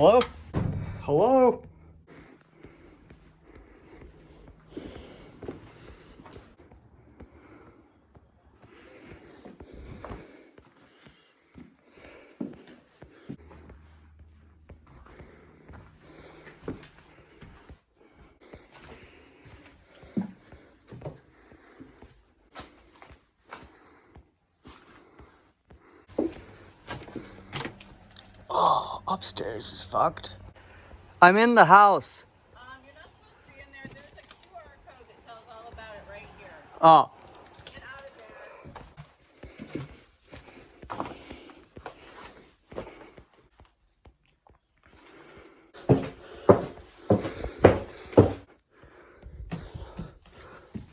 Hello? Hello? Oh, upstairs is fucked. I'm in the house. You're not supposed to be in there. There's a QR code that tells all about it right here. Oh. Get out of there.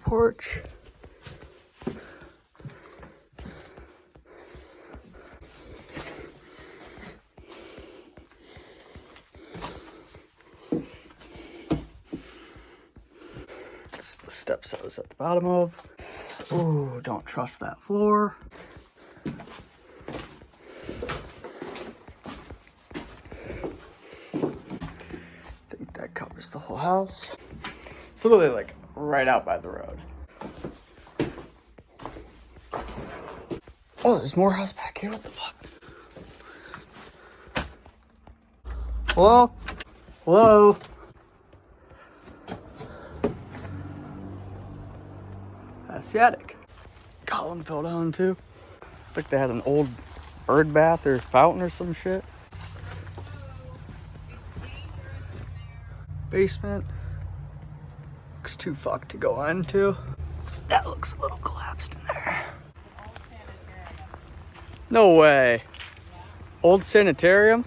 Porch. It's the steps I was at the bottom of. Ooh, don't trust that floor. I think that covers the whole house. It's literally like right out by the road. Oh, there's more house back here. What the fuck? Hello? Hello? That's the attic. Column fell down too. Like they had an old bird bath or fountain or some shit. Basement. Looks too fucked to go into. That looks a little collapsed in there. No way. Old sanitarium?